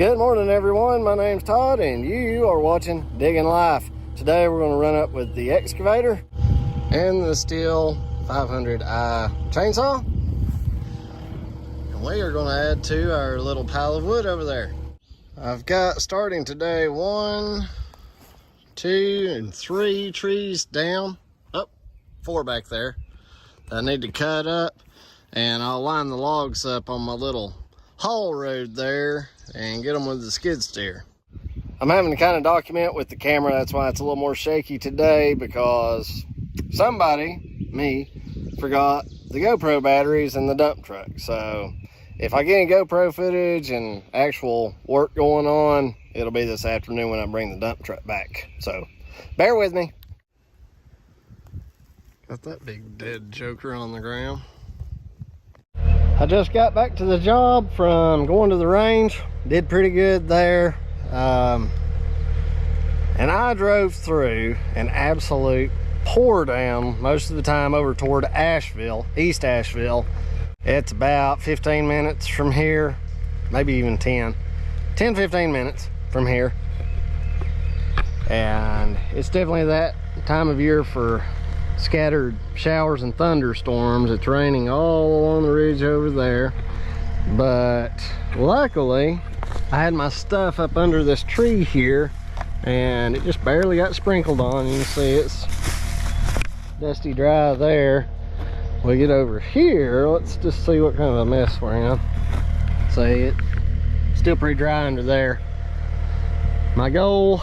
Good morning, everyone. My name's Todd, and you are watching Digging Life. Today, we're going to run up with the excavator and the Stihl 500i chainsaw. And we are going to add to our little pile of wood over there. I've got, starting today, 1, 2, and 3 trees down. Oh, 4 back there. I need to cut up, and I'll line the logs up on my little haul road there and get them with the skid steer. I'm having to kind of document with the camera. That's why it's a little more shaky today, because somebody, me, forgot the GoPro batteries in the dump truck. So if I get any GoPro footage and actual work going on, it'll be this afternoon when I bring the dump truck back. So bear with me. Got that big dead joker on the ground. I just got back to the job from going to the range. Did pretty good there. And I drove through an absolute pour down most of the time over toward Asheville, East Asheville. It's about 15 minutes from here, maybe even 10, 15 minutes from here. And it's definitely that time of year for scattered showers and thunderstorms. It's raining all along the ridge over there, but luckily I had my stuff up under this tree here and it just barely got sprinkled on. You can see it's dusty dry there. We get over here, let's just see what kind of a mess we're in. See, it's still pretty dry under there. My goal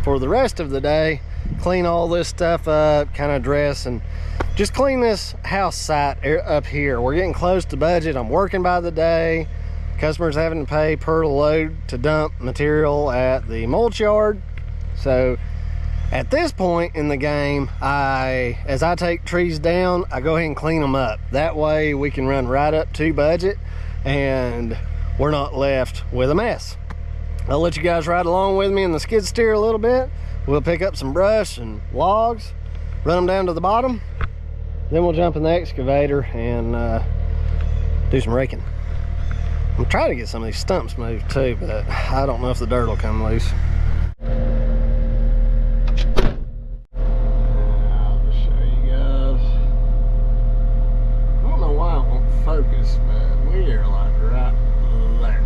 for the rest of the day, clean all this stuff up, kind of dress and just clean this house site up here. We're getting close to budget. I'm working by the day. Customers having to pay per load to dump material at the mulch yard. So at this point in the game, as I take trees down, I go ahead and clean them up. That way we can run right up to budget and we're not left with a mess. I'll let you guys ride along with me in the skid steer a little bit. We'll pick up some brush and logs, run them down to the bottom, then we'll jump in the excavator and do some raking. I'm trying to get some of these stumps moved too, but I don't know if the dirt will come loose. I'll just show you guys. I don't know why it won't focus, but we are like right there.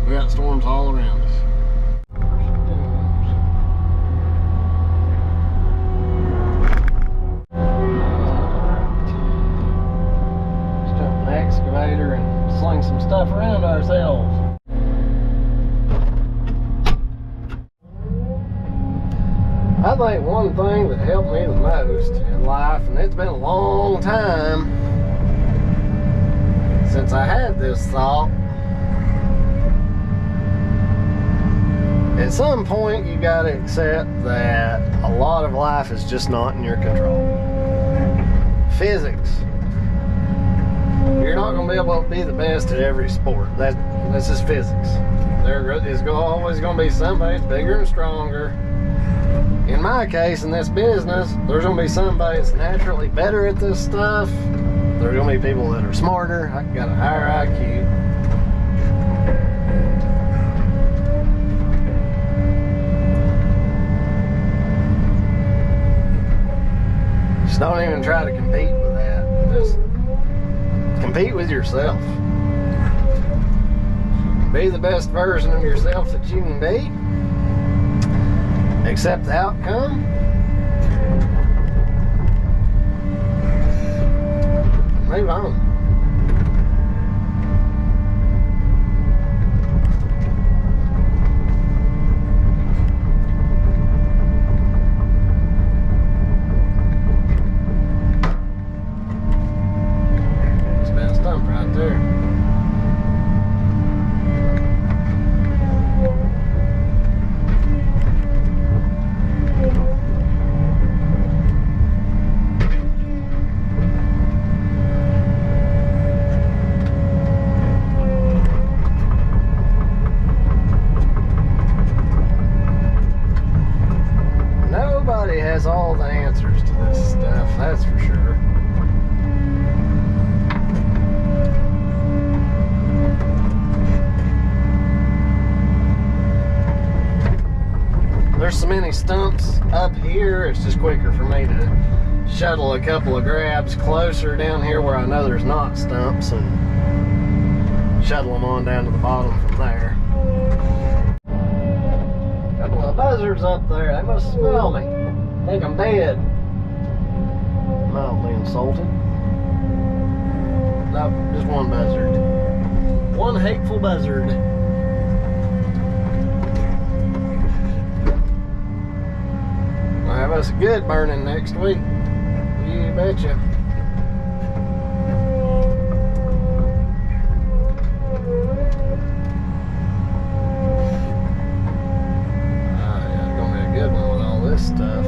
We got storms all around us. Excavator and sling some stuff around ourselves. I think one thing that helped me the most in life, and it's been a long time since I had this thought, at some point you got to accept that a lot of life is just not in your control. Physics. You're not going to be able to be the best at every sport. That's just physics. There is always going to be somebody that's bigger and stronger. In my case, in this business, there's going to be somebody that's naturally better at this stuff. There's going to be people that are smarter, got a higher IQ. Just don't even try to compete with that. Just compete with yourself. Be the best version of yourself that you can be. Accept the outcome. Move on. Right there. Nobody has all the answers to this stuff, that's for sure. there's so many stumps up here, it's just quicker for me to shuttle a couple of grabs closer down here where I know there's not stumps and shuttle them on down to the bottom from there. Couple of buzzards up there, they must smell me. Think I'm dead. Mildly insulted. Nope, just one buzzard. One hateful buzzard. We'll have us a good burning next week. You betcha. Oh yeah, it's gonna be a good one with all this stuff.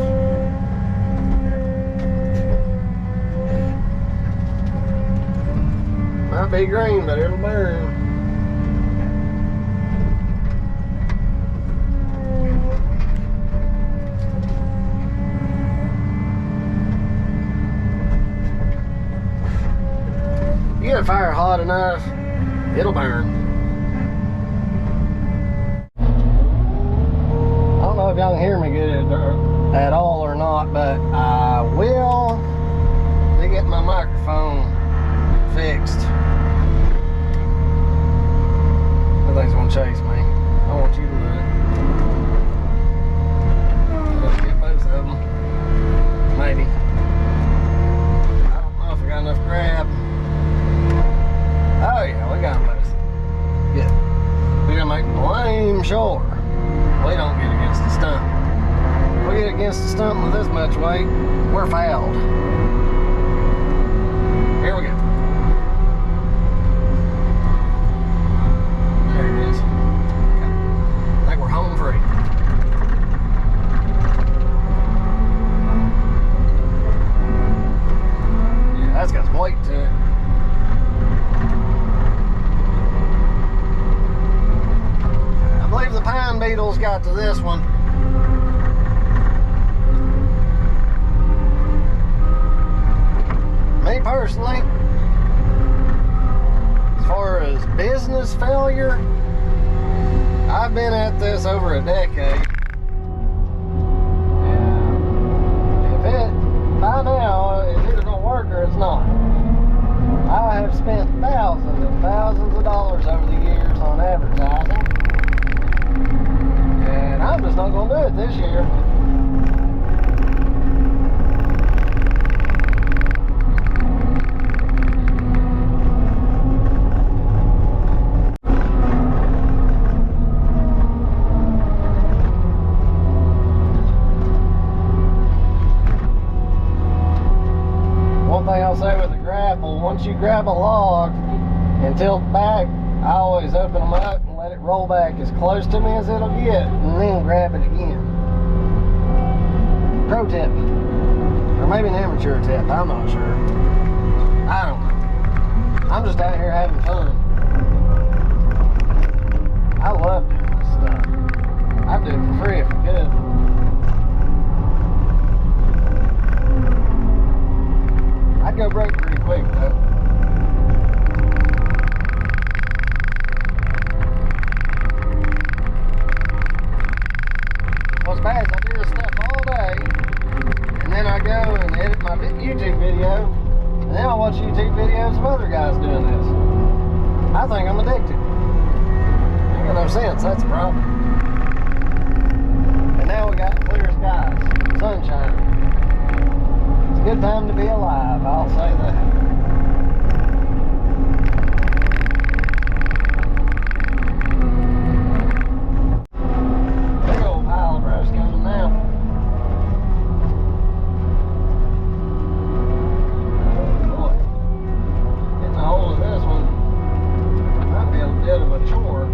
Might be green, but it'll burn. You get a fire hot enough, it'll burn. I don't know if y'all can hear me good at all or not, but I will be getting my microphone fixed. That thing's gonna chase me. I want you to do it. Let's get both of them. Maybe. I don't know if I got enough grab. Oh yeah, we got them both. Good. We're gonna make blame sure we don't get against the stump. If we get against the stump with this much weight, we're fouled. Here we go. There it is. Okay. I think we're home free. Yeah, that's got some weight to it. I believe the pine beetles got to this one. Me personally, as far as business failure, I've been at this over a decade. And if it, by now, it's either going to work or it's not. I have spent thousands and thousands of dollars over the years on advertising. And I'm just not going to do it this year. One thing I'll say with the grapple, once you grab a log and tilt back, I always open them up and let it roll back as close to me as it'll get, and then grab it again. Pro tip. Or maybe an amateur tip, I'm not sure. I don't know. I'm just out here having fun. I love doing this stuff. I'd do it for free if I could. I'd go broke pretty quick though. What's bad is I do this stuff all day, and then I go and edit my YouTube video, and then I watch YouTube videos of other guys doing this. I think I'm addicted. Ain't got no sense, that's the problem. And now we got clear skies, sunshine. It's a good time to be alive, I'll say that. Big old pile of brush coming now. Oh boy. Getting a hold of this one might be a bit of a chore.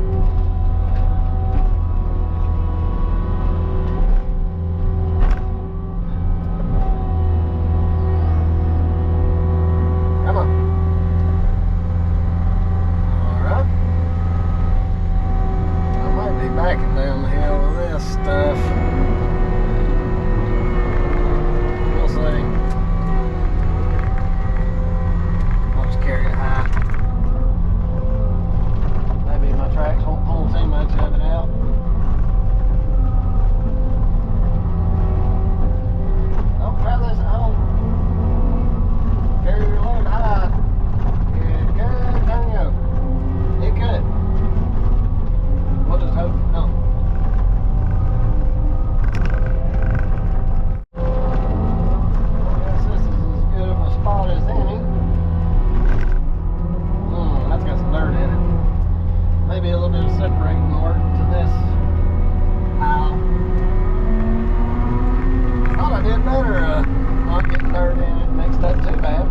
dirt in it, mixed up too bad.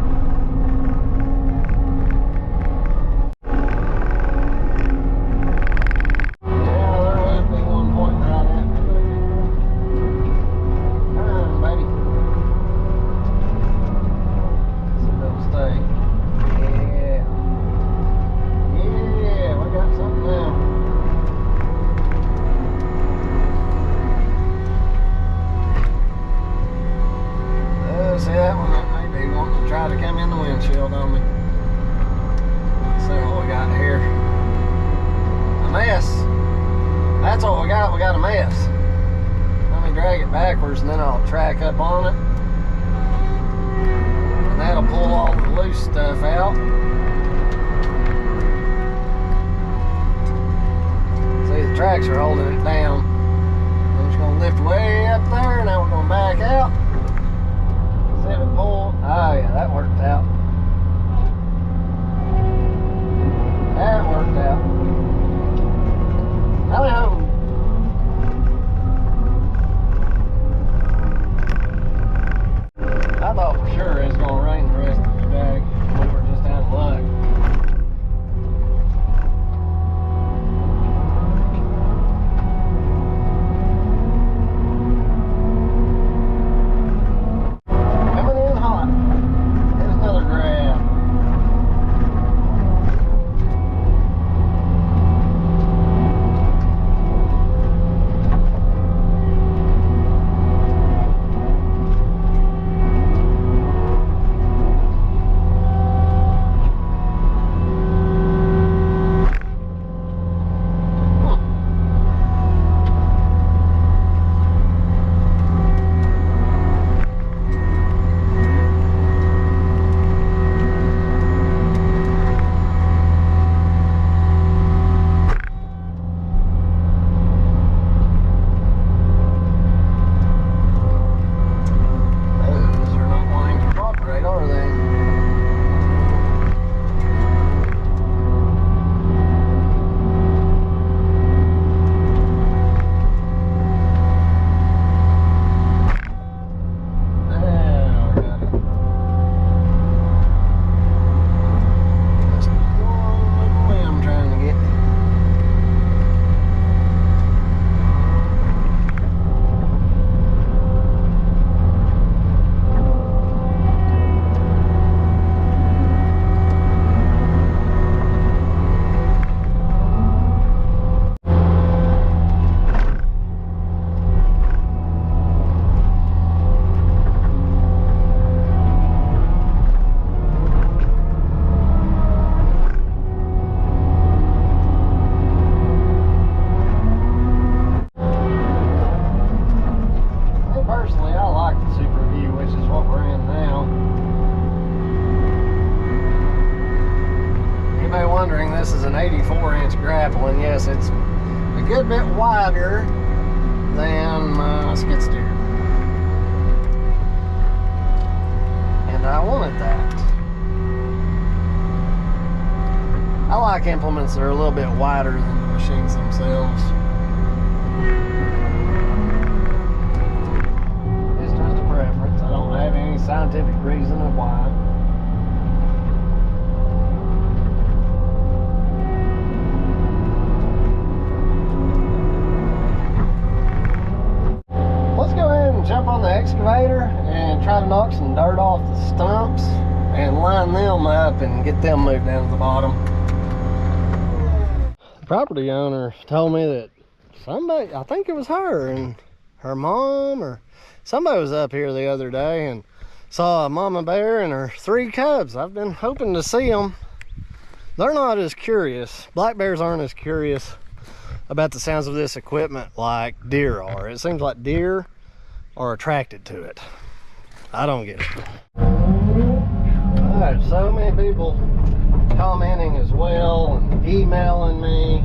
We got a mess. Let me drag it backwards and then I'll track up on it. And that'll pull all the loose stuff out. See, the tracks are holding it down. I'm just going to lift way up there. Now we're going to back out. See if it pulls. Oh yeah, that worked out. That worked out. Howdy ho. I thought for sure it was going to rain the rest of the day. We were just out of luck. Coming in hot. Here's another grab. This is an 84-inch grapple, and yes, it's a good bit wider than my skid steer. And I wanted that. I like implements that are a little bit wider than the machines themselves. It's just a preference. I don't have any scientific reason of why. Jump on the excavator and try to knock some dirt off the stumps and line them up and get them moved down to the bottom. The property owner told me that somebody, I think it was her and her mom or somebody, was up here the other day and saw a mama bear and her 3 cubs. I've been hoping to see them. They're not as curious. Black bears aren't as curious about the sounds of this equipment like deer are. It seems like deer are attracted to it. I don't get it. Alright, so many people commenting as well and emailing me,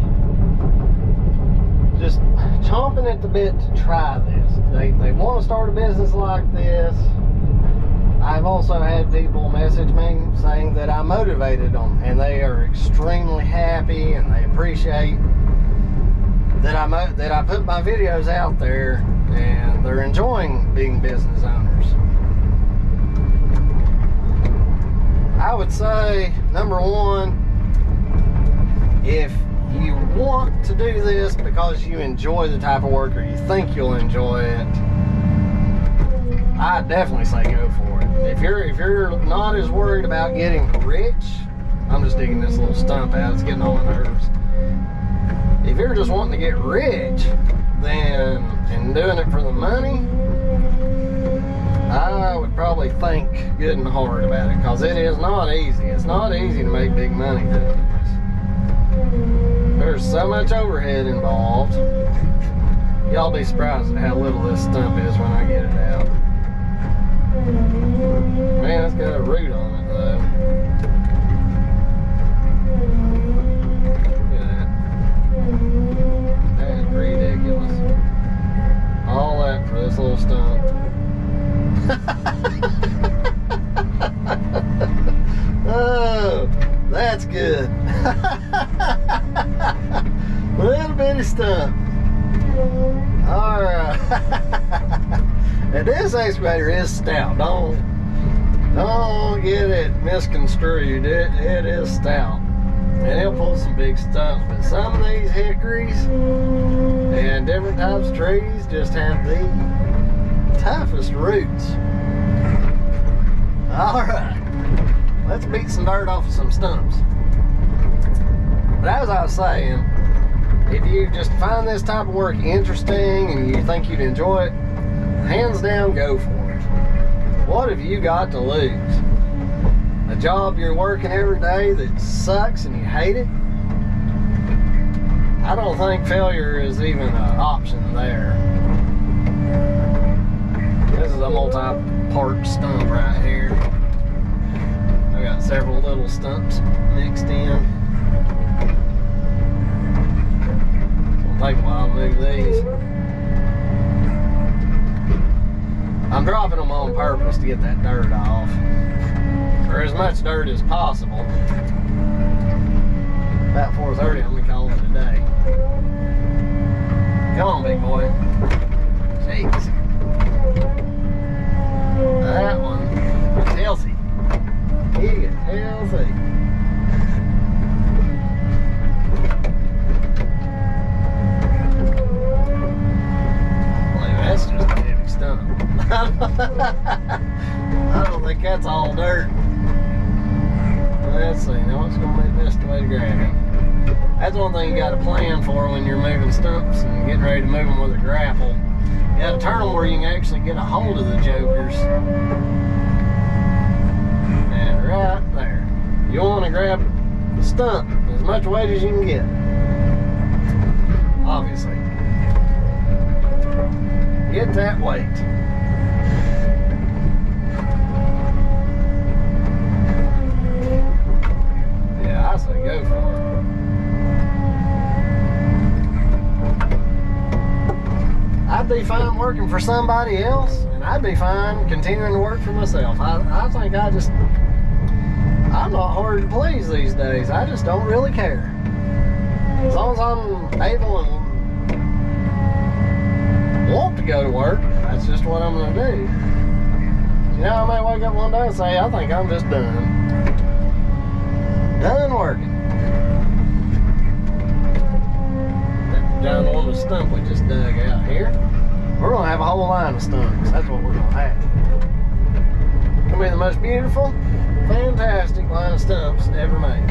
just chomping at the bit to try this. They want to start a business like this. I've also had people message me saying that I motivated them, and they are extremely happy and they appreciate that I put my videos out there, and they're enjoying being business owners. I would say, number one, if you want to do this because you enjoy the type of work or you think you'll enjoy it, I'd definitely say go for it. If you're not as worried about getting rich, I'm just digging this little stump out, it's getting on my nerves. If you're just wanting to get rich, then, and doing it for the money, I would probably think good and hard about it, because it is not easy. It's not easy to make big money doing this. There's so much overhead involved. Y'all be surprised at how little this stump is when I get it out. Man, it's got a root on it though. Look at that. That is ridiculous. All that for this little stump. Oh, that's good. Little bitty stump. Alright. And this excavator is stout. Don't get it misconstrued. It is stout. And it'll pull some big stumps. But some of these hickories and different types of trees just have the toughest roots. Alright. Let's beat some dirt off of some stumps. But as I was saying, if you just find this type of work interesting and you think you'd enjoy it, hands down, go for it. What have you got to lose? A job you're working every day that sucks and you hate it? I don't think failure is even an option there. This is a multi-part stump right here. I got several little stumps mixed in. It'll take a while to move these. I'm dropping them on purpose to get that dirt off, or as much dirt as possible. About 4:30, I'm gonna call it a day. Come on, big boy. Jeez. That one is healthy. He is healthy. That's just a heavy stump. I don't think that's all dirt. Let's see, now what's going to be the best way to grab it? That's one thing you got to plan for when you're moving stumps and getting ready to move them with a grapple. You got to turn them where you can actually get a hold of the jokers. And right there. You want to grab the stump as much weight as you can get. Obviously. Get that weight. Yeah, I say go for it. I'd be fine working for somebody else, and I'd be fine continuing to work for myself. I think I'm not hard to please these days. I just don't really care. As long as I'm able and want to go to work, that's just what I'm going to do. You know, I may wake up one day and say, I think I'm just done. Done working. That ginormous stump we just dug out here. We're going to have a whole line of stumps. That's what we're going to have. It's going to be the most beautiful, fantastic line of stumps ever made.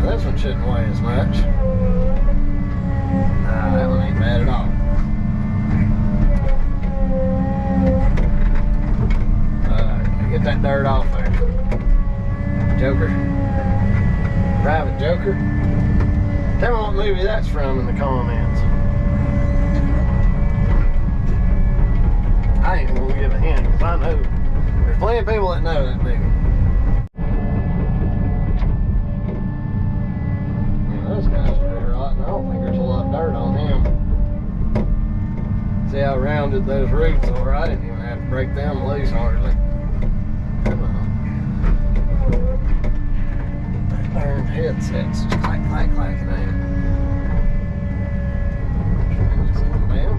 This one shouldn't weigh as much. Nah, that one ain't bad at all. Get that dirt off there. Joker. Private Joker. Tell me what movie that's from in the comments. I ain't gonna give a hint, because I know there's plenty of people that know that movie. Those guys are pretty rotten. I don't think there's a lot of dirt on him. See how rounded those roots are? I didn't even have to break them loose hardly. Come on. That darn headset's just clack, clack, clacking at it. Turn this on down.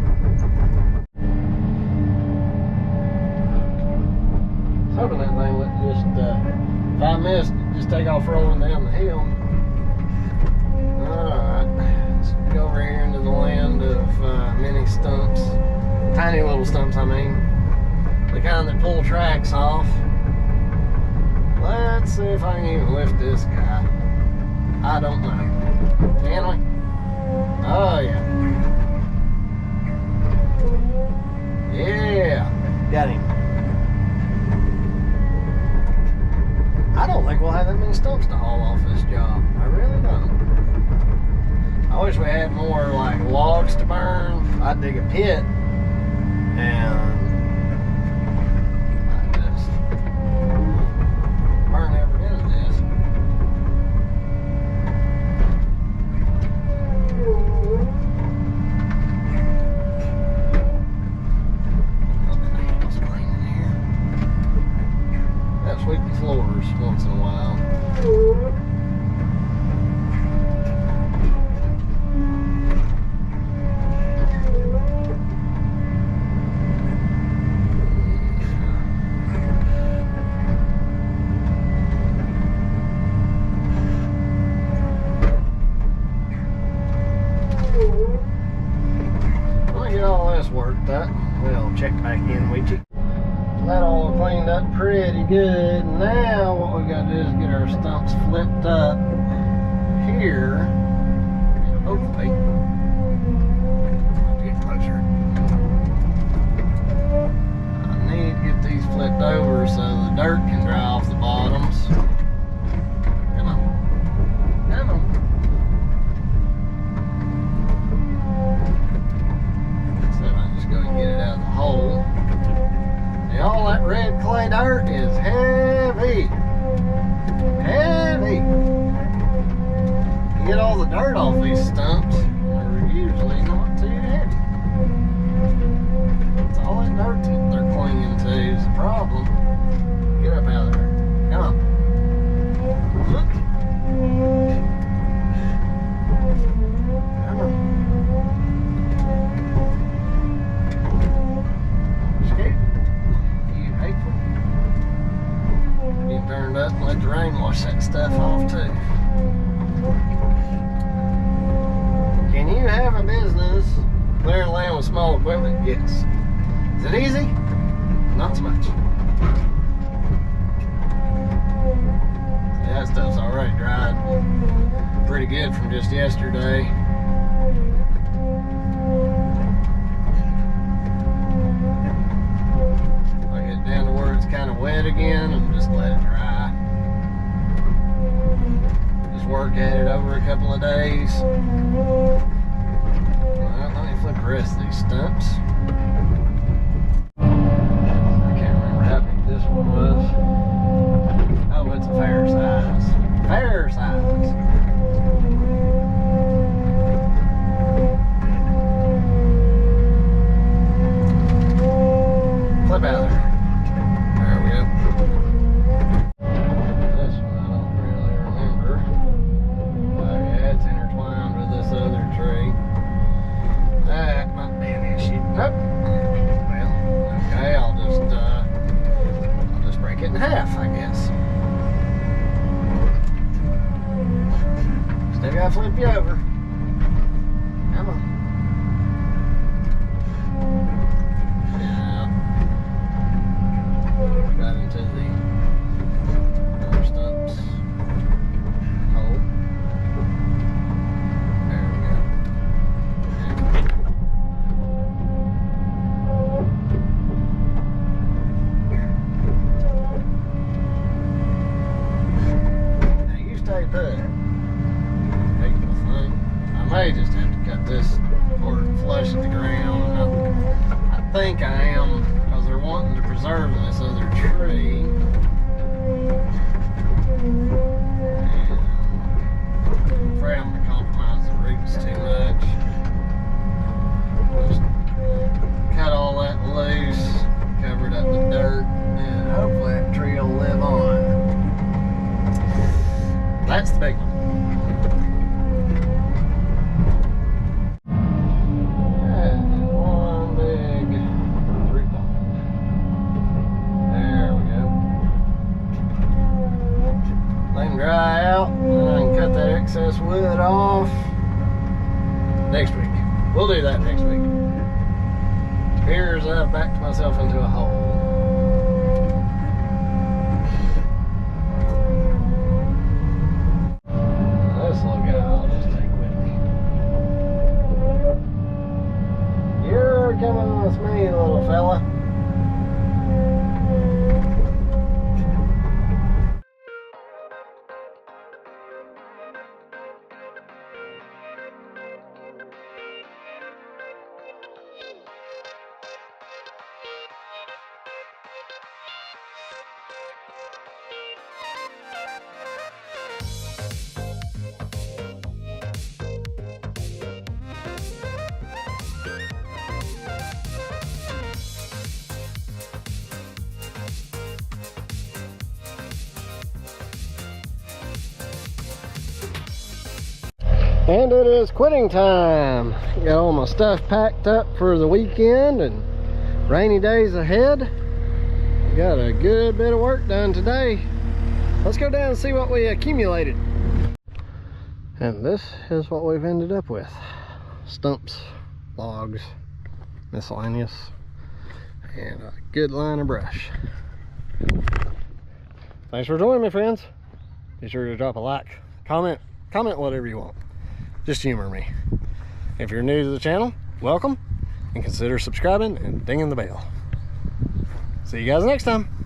tiny little stumps, I mean. The kind that pull tracks off. Let's see if I can even lift this guy. I don't know. Can we? Oh, yeah. Yeah. Got him. I don't think we'll have that many stumps to haul off this job. I really don't. I wish we had more like logs to burn. I'd dig a pit and I just burn every bit of this. It's clean in here. Gotta sweep the floors once in a while. Worked up. We'll check back in with you. That all cleaned up pretty good. Now what we got to do is get our stumps flipped up here. And hopefully, I'll get closer. I need to get these flipped over so the dirt can dry off the bottoms. Come on. Come on. Get it out of the hole. See, all that red clay dirt is heavy. Heavy. You get all the dirt off these stumps, they're usually not too heavy. It's all that dirt that they're clinging to is the problem. Get up out of there. Come on. Look. Come on. Turned up and let the rain wash that stuff off too. Can you have a business clearing land with small equipment? Yes. Is it easy? Not so much. That stuff's already dried pretty good from just yesterday. Down to where it's kind of wet again and just let it dry. Just work at it over a couple of days. Well, let me flip the rest of these stumps. I can't remember how big this one was. Oh, it's a fair size. Fair size. Flip out of there. In half, I guess. Still gotta flip you over. Come on. Yeah. Got into the other stumps hole. There we go. Stay put. Hateful thing. I may just have to cut this or flush at the ground. I think I am, because they're wanting to preserve this other tree. And I'm afraid I'm going to compromise the roots too much. Just cut all that loose, cover it up with dirt, and hopefully that tree will live on. That's the big one. Yeah, one big tree ball. There we go. Let them dry out, and then I can cut that excess wood off next week. We'll do that next week. appears I've backed myself into a hole. This little guy I'll just take with me. You're coming with me, little fella. And it is quitting time. Got all my stuff packed up for the weekend and rainy days ahead. Got a good bit of work done today. Let's go down and see what we accumulated. And this is what we've ended up with. Stumps, logs, miscellaneous, and a good line of brush. Thanks for joining me, friends. Be sure to drop a like, comment whatever you want. Just humor me. If you're new to the channel, welcome, and consider subscribing and dinging the bell. See you guys next time.